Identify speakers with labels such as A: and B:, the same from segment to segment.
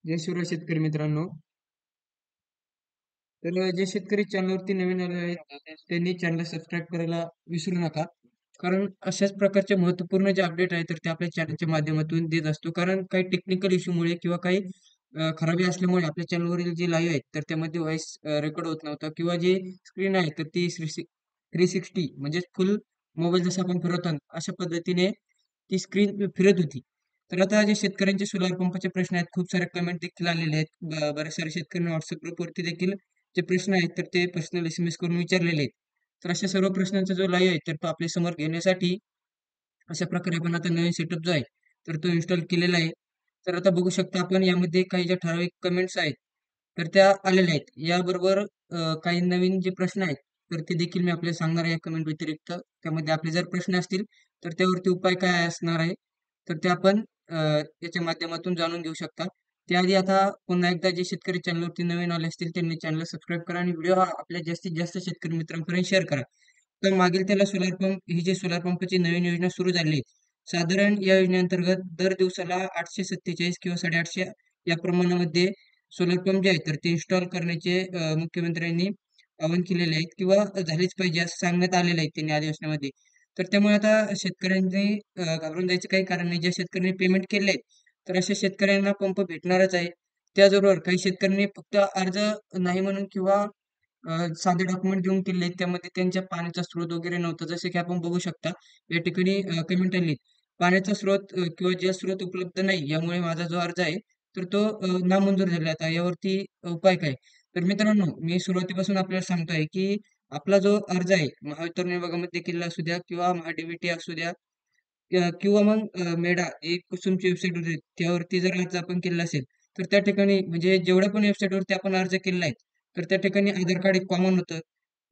A: जय शिवराय शेतकरी मित्रांनो. तर जे शेतकरी चॅनलवरती नवीन आले आहेत, त्यांनी चॅनल सबस्क्राईब करायला विसरू नका. कारण अशाच प्रकारचे महत्त्वपूर्ण जे अपडेट आहेत, तर ते आपल्या चॅनलच्या माध्यमातून देत असतो. कारण काही टेक्निकल इश्यूमुळे किंवा काही खराबी असल्यामुळे आपल्या चॅनलवरील जे लाईव्ह आहेत, तर त्यामध्ये व्हॉईस रेकॉर्ड होत नव्हता किंवा जी स्क्रीन आहे, तर ती 360 म्हणजे फुल मोबाईल जसा आपण फिरवतो, अशा पद्धतीने ती स्क्रीन फिरत होती. तर आता जे शेतकऱ्यांचे सोलार पंपाचे प्रश्न आहेत, खूप सारे कमेंट देखील आलेले आहेत. बऱ्याच साऱ्या शेतकऱ्यांनी WhatsApp ग्रुपवरती देखील जे प्रश्न आहेत, तर ते पर्सनल SMS करून विचारलेले आहेत. तर अशा सर्व प्रश्नांचा जो लाईव्ह आहे, तर तो आपल्या समोर घेण्यासाठी अशा प्रकारे आपण आता नवीन सेटअप जो आहे, तर तो इन्स्टॉल केलेला आहे. तर आता बघू शकता आपण यामध्ये काही ज्या ठराविक कमेंट्स आहेत, तर त्या आलेल्या आहेत. याबरोबर काही नवीन जे प्रश्न आहेत, तर ते देखील मी आपल्याला सांगणार आहे या कमेंट व्यतिरिक्त. त्यामध्ये आपले जर प्रश्न असतील, तर त्यावरती उपाय काय असणार आहे, तर ते आपण याच्या माध्यमातून जाणून घेऊ शकता. त्याआधी आता पुन्हा एकदा जे शेतकरी चॅनलवरती नवीन आले असतील, त्यांनी चॅनल सबस्क्राईब करा आणि व्हिडिओ हा आपल्या जास्तीत जास्त शेतकरी मित्रांपर्यंत शेअर करा. तर मागील त्याला सोलार पंप ही जी सोलार पंपाची नवीन योजना सुरू झाली आहे. साधारण या योजनेअंतर्गत दर दिवसाला 847 किंवा 850 या प्रमाणामध्ये सोलर पंप जे आहेत तर ते इन्स्टॉल करण्याचे मुख्यमंत्र्यांनी आवाहन केलेले आहेत किंवा झालेच पाहिजे असं सांगण्यात आलेलं आहे त्यांनी अधिवेशनामध्ये. तर त्यामुळे आता शेतकऱ्यांनी घाबरून जायचं काही कारण नाही. ज्या शेतकऱ्यांनी पेमेंट केले आहे, तर अशा शेतकऱ्यांना पंप भेटणारच आहे. त्याचबरोबर काही शेतकऱ्यांनी फक्त अर्ज नाही म्हणून किंवा साधे डॉक्युमेंट देऊन केले. त्यामध्ये त्यांच्या पाण्याचा स्रोत वगैरे नव्हता. जसे की आपण बघू शकता या ठिकाणी कमेंट आली. पाण्याचा स्रोत किंवा जलस्रोत उपलब्ध नाही. यामुळे माझा जो अर्ज आहे, तर तो नामंजूर झाला. आता यावरती उपाय काय? तर मित्रांनो, मी सुरुवातीपासून आपल्याला सांगतोय, की आपला जो अर्ज आहे, महावितरण विभागामध्ये केलेला असू द्या किंवा महा-डी-बी-टी असू द्या किंवा मग मेडा एक कुसुमची वेबसाईट होती. त्यावरती जर अर्ज आपण केलेला असेल, तर त्या ठिकाणी म्हणजे जेवढ्या पण वेबसाईटवरती आपण अर्ज केलेला आहे, तर त्या ठिकाणी आधार कार्ड एक कॉमन होतं.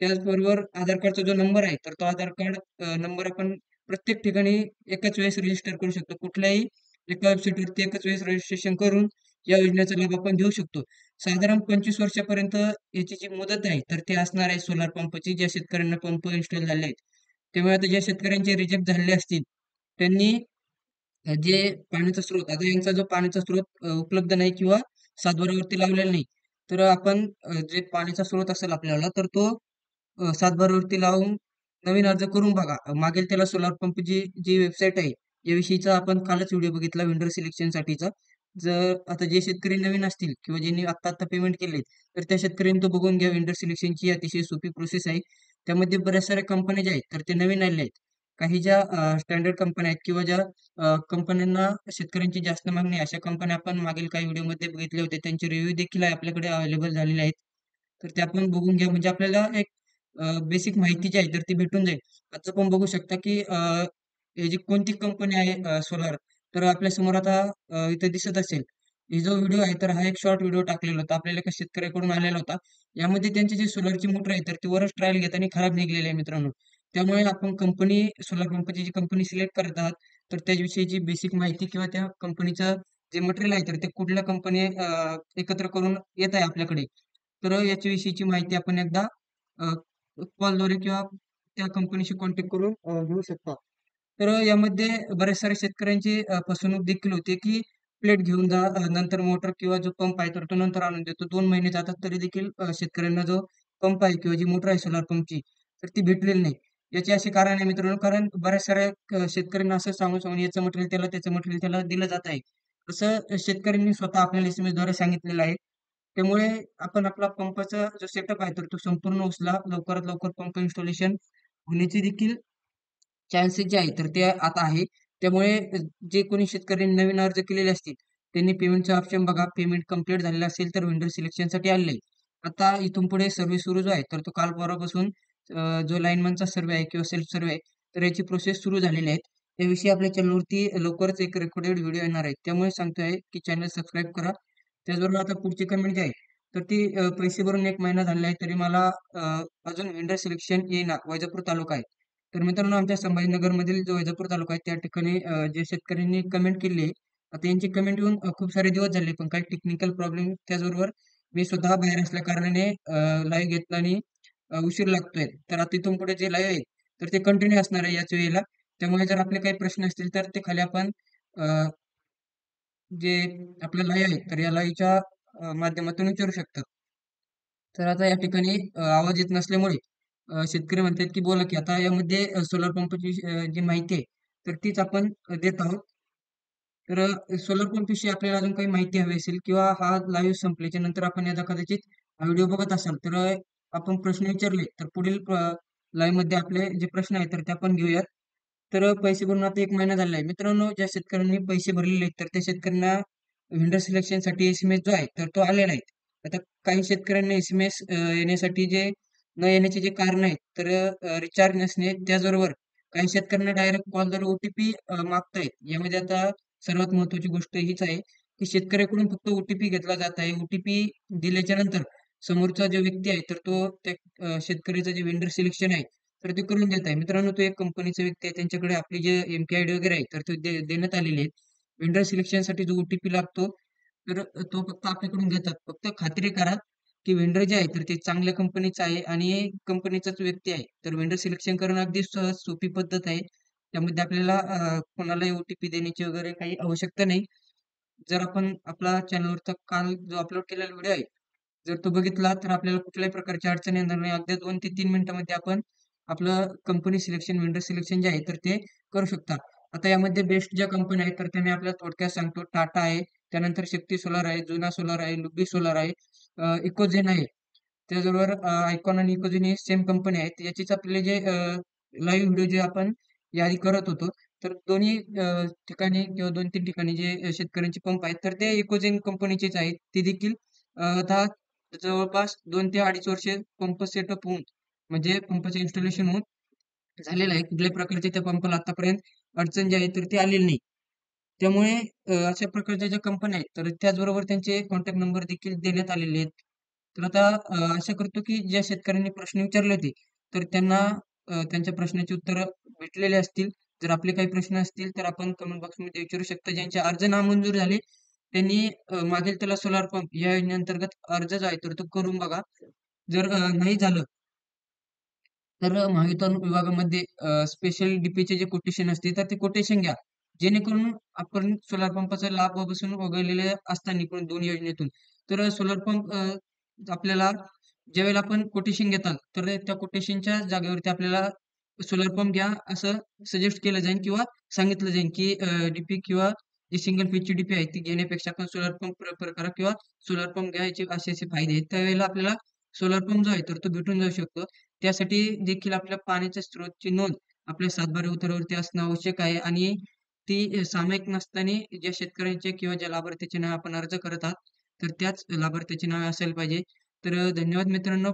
A: त्याचबरोबर आधार कार्डचा जो नंबर आहे, तर तो आधार कार्ड नंबर आपण प्रत्येक ठिकाणी एकाच वेळेस रजिस्टर करू शकतो. कुठल्याही एका वेबसाईटवरती एकाच वेळेस रजिस्ट्रेशन करून या योजनेचा लाभ आपण घेऊ शकतो. साधारण 25 वर्षापर्यंत याची जी मुदत आहे, तर ती असणार आहे सोलार पंपची, ज्या शेतकऱ्यांना पंप इन्स्टॉल झाले आहेत. त्यामुळे आता ज्या शेतकऱ्यांचे रिजेक्ट झालेले असतील, त्यांनी जे पाण्याचा स्रोत आता यांचा जो पाण्याचा स्रोत उपलब्ध नाही किंवा सातबाऱ्यावरती लावलेला नाही. तर आपण जे पाण्याचा स्रोत असेल आपल्याला तर तो सातबाऱ्यावरती लावून नवीन अर्ज करून बघा. मागेल त्याला सोलार पंपची जी वेबसाईट आहे, याविषयीचा आपण कालच व्हिडिओ बघितला वेंडर सिलेक्शनसाठीचा. जर आता जे शेतकरी नवीन असतील किंवा ज्यांनी आत्ता पेमेंट केले, तर त्या शेतकऱ्यांनी तो बघून घ्या. वेंडर सिलेक्शनची अतिशय सोपी प्रोसेस आहे. त्यामध्ये बऱ्याच साऱ्या कंपन्या ज्या आहेत, तर ते नवीन आलेल्या आहेत. काही ज्या स्टँडर्ड कंपन्या आहेत किंवा ज्या कंपन्यांना शेतकऱ्यांची जास्त मागणी आहे, अशा कंपन्या आपण मागील काही व्हिडिओमध्ये बघितले होते. त्यांचे रिव्ह्यू देखील आहे आपल्याकडे अवेलेबल झालेले आहेत. तर ते आपण बघून घ्या. म्हणजे आपल्याला एक बेसिक माहिती जी आहे तर ती भेटून जाईल. आता आपण बघू शकता की ही जी कोणती कंपनी आहे सोलार, तर आपल्यासमोर आता इथे दिसत असेल. ही जो व्हिडिओ आहे तर हा एक शॉर्ट व्हिडिओ टाकलेला होता. आपल्याला एका शेतकऱ्याकडून आलेला होता. यामध्ये त्यांची जी सोलारची मोटर आहे तर ती वरच ट्रायल घेताना खराब निघालेली आहे मित्रांनो. त्यामुळे आपण कंपनी सोलार पंपाची जी कंपनी सिलेक्ट करत आहात, तर त्याविषयीची बेसिक माहिती किंवा त्या कंपनीचं जे मटेरियल आहे तर ते कुठल्या कंपनी एकत्र करून येत आहे आपल्याकडे. तर याच्याविषयीची माहिती आपण एकदा कॉलद्वारे किंवा त्या कंपनीशी कॉन्टॅक्ट करून घेऊ शकता. तर यामध्ये बऱ्याच साऱ्या शेतकऱ्यांची फसवणूक देखील होते, की प्लेट घेऊन जा, नंतर मोटर किंवा जो पंप आहे तर तो नंतर आणून देतो. 2 महिने जातात तरी देखील शेतकऱ्यांना जो पंप आहे किंवा जी मोटर आहे सोलार पंपची, तर ती भेटलेली नाही. याची अशी कारण आहे मित्रांनो, कारण बऱ्याच साऱ्या शेतकऱ्यांना असं सांगून याचं मटेरियल त्याला, त्याचं मटेरियल त्याला दिलं जात आहे. असं शेतकऱ्यांनी स्वतः आपल्याला SMS द्वारे सांगितलेलं आहे. त्यामुळे आपण आपला पंपाचा जो सेटअप आहे, तर तो संपूर्ण उचला. लवकरात लवकर पंप इन्स्टॉलेशन होण्याची देखील चान्सेस जे आहेत, तर ते आता आहे. त्यामुळे जे कोणी शेतकऱ्यांनी नवीन अर्ज केलेले असतील, त्यांनी पेमेंटचा ऑप्शन बघा. पेमेंट कंप्लीट झालेला असेल, तर व्हेंडर सिलेक्शनसाठी आलेलं आहे. आता इथून पुढे सर्व्हिस सुरू जो आहे, तर तो काल परवापासून जो लाईनमनचा सर्व्हे आहे किंवा सेल्फ सर्व्हे आहे, तर याची प्रोसेस सुरू झालेली आहे. त्याविषयी आपल्या चॅनलवरती लवकरच एक रेकॉर्डेड व्हिडिओ येणार आहे. त्यामुळे सांगतोय, की चॅनल सबस्क्राईब करा. त्याचबरोबर आता पुढची कमेंट जी आहे, तर ती पैसे भरून 1 महिना झालेला आहे, तरी मला अजून व्हेंडर सिलेक्शन येईना. वैजापूर तालुका आहे. तर मित्रांनो, आमच्या संभाजीनगरमधील जो वैजापूर तालुका आहे, त्या ठिकाणी जे शेतकऱ्यांनी कमेंट केली आहे, आता यांची कमेंट येऊन खूप सारे दिवस झाले, पण काही टेक्निकल प्रॉब्लेम त्याचबरोबर मी स्वतः बाहेर असल्या कारणाने लाईव्ह घेतला आणि उशीर लागतोय. तर आता इथून पुढे जे लाईव्ह आहे, तर ते कंटिन्यू असणार आहे याच वेळेला. त्यामुळे जर आपले काही प्रश्न असतील, तर ते खाली आपण जे आपल्या लाईव्ह आहेत, तर या लाईव्हच्या माध्यमातून विचारू शकतात. तर आता या ठिकाणी आवाज येत नसल्यामुळे शेतकरी म्हणतात, की बोला की आता यामध्ये सोलार पंपची जी माहिती आहे, तर तीच आपण देत आहोत. तर सोलर पंपविषयी आपल्याला अजून काही माहिती हवी असेल किंवा हा लाईव्ह संपल्याच्या नंतर आपण याचा कदाचित व्हिडिओ बघत असाल, तर आपण प्रश्न विचारले, तर पुढील लाईव्हमध्ये आपले जे प्रश्न आहेत, तर ते आपण घेऊयात. तर पैसे भरून आता 1 महिना झालेला आहे. मित्रांनो, ज्या शेतकऱ्यांनी पैसे भरलेले आहेत, तर त्या शेतकऱ्यांना व्हेंडर सिलेक्शनसाठी एस-एम-एस जो आहे, तर तो आलेला आहे. आता काही शेतकऱ्यांना एस-एम-एस येण्यासाठी जे न येण्याचे जे कारण आहेत, तर रिचार्ज नसणे, त्याचबरोबर काही शेतकऱ्यांना डायरेक्ट कॉलद्वारे ओ-टी-पी मागतायत. यामध्ये आता सर्वात महत्त्वाची गोष्ट हीच आहे, की शेतकऱ्याकडून फक्त ओ-टी-पी घेतला जात आहे. ओ-टी-पी दिल्याच्या नंतर समोरचा जो व्यक्ती आहे, तर तो त्या शेतकऱ्याचं जे व्हेंडर सिलेक्शन आहे, तर ते करून देत आहे. मित्रांनो, तो एक कंपनीचा व्यक्ती आहे. त्यांच्याकडे आपली जे एम-के आयडी वगैरे आहे, तर ते देण्यात आलेली आहे. व्हेंडर सिलेक्शनसाठी जो ओ-टी-पी लागतो, तर तो फक्त आपल्याकडून घेतात. फक्त खात्री करा, की व्हेंडर जे आहे, तर ते चांगल्या कंपनीचा आहे आणि कंपनीचाच व्यक्ती आहे. तर व्हेंडर सिलेक्शन करणं अगदी सहज सोपी पद्धत आहे. त्यामध्ये आपल्याला कोणालाही ओ-टी-पी देण्याची वगैरे काही आवश्यकता नाही. जर आपण आपला चॅनलवरचा काल जो अपलोड केलेला व्हिडिओ आहे, जर तो बघितला तर आपल्याला कुठल्याही प्रकारची अडचण येणार नाही. अगदी 2 ते 3 मिनिटामध्ये आपण आपलं कंपनी सिलेक्शन, व्हेंडर सिलेक्शन जे आहे, तर ते करू शकता. आता यामध्ये बेस्ट ज्या कंपन्या आहेत, तर त्या मी आपल्याला थोडक्यात सांगतो. टाटा आहे, त्यानंतर शक्ती सोलार आहे, जुना सोलार आहे, लुब्बी सोलार आहे, इकोजेन आहे. त्याचबरोबर आयकॉन आणि इकोजेन ही सेम कंपनी आहेत. याचेच आपले जे लाईव्ह व्हिडिओ जे आपण याआधी करत होतो, तर दोन्ही ठिकाणी किंवा 2-3 ठिकाणी जे शेतकऱ्यांचे पंप आहेत, तर ते इकोजेन कंपनीचेच आहेत. ते देखील आता जवळपास 2 ते 2.5 वर्षे पंप सेटअप होऊन, म्हणजे पंपाचं इन्स्टॉलेशन होऊन झालेलं आहे. कुठल्याही प्रकारच्या त्या पंपाला आतापर्यंत अडचण जी आहे, तर ती आलेली नाही. त्यामुळे अशा प्रकारच्या ज्या कंपन्या आहेत, तर त्याचबरोबर त्यांचे कॉन्टॅक्ट नंबर देखील देण्यात आलेले आहेत. तर आता आशा करतो, की ज्या शेतकऱ्यांनी प्रश्न विचारले होते, तर त्यांना त्यांच्या प्रश्नाची उत्तरं भेटलेली असतील. जर आपले काही प्रश्न असतील, तर आपण कमेंट बॉक्समध्ये विचारू शकता. ज्यांचे अर्ज नामंजूर झाले, त्यांनी मागेल त्याला सोलार पंप या योजनेअंतर्गत अर्ज जो आहे, तर तो करून बघा. जर नाही झालं, तर महावितरण विभागामध्ये स्पेशल डी-पीचे जे कोटेशन असते, तर ते कोटेशन घ्या. जेणेकरून आपण सोलार पंपाचा लाभ बसून वगळलेले असताना पण 2 योजनेतून. तर सोलार पंप आपल्याला ज्यावेळेला आपण कोटेशन घेतात, तर त्या कोटेशनच्या जागेवरती आपल्याला सोलार पंप घ्या असं सजेस्ट केलं जाईल किंवा सांगितलं जाईल, की डी-पी किंवा जी सिंगल फेजची डी-पी आहे, ती घेण्यापेक्षा आपण सोलार पंप प्रिफर करा किंवा सोलार पंप घ्यायचे असे-असे फायदे आहेत. त्यावेळेला आपल्याला सोलार पंप जो आहे, तर तो भेटून जाऊ शकतो. त्यासाठी देखील आपल्या पाण्याच्या स्रोतची नोंद आपल्या सातबारा उताऱ्यावरती असणं आवश्यक आहे आणि ती सामायिक नसताना ज्या शेतकऱ्यांचे किंवा ज्या लाभार्थ्याचे नाव आपण अर्ज करत आहात, तर त्याच लाभार्थ्याचे नाव असायला पाहिजे. तर धन्यवाद मित्रांनो.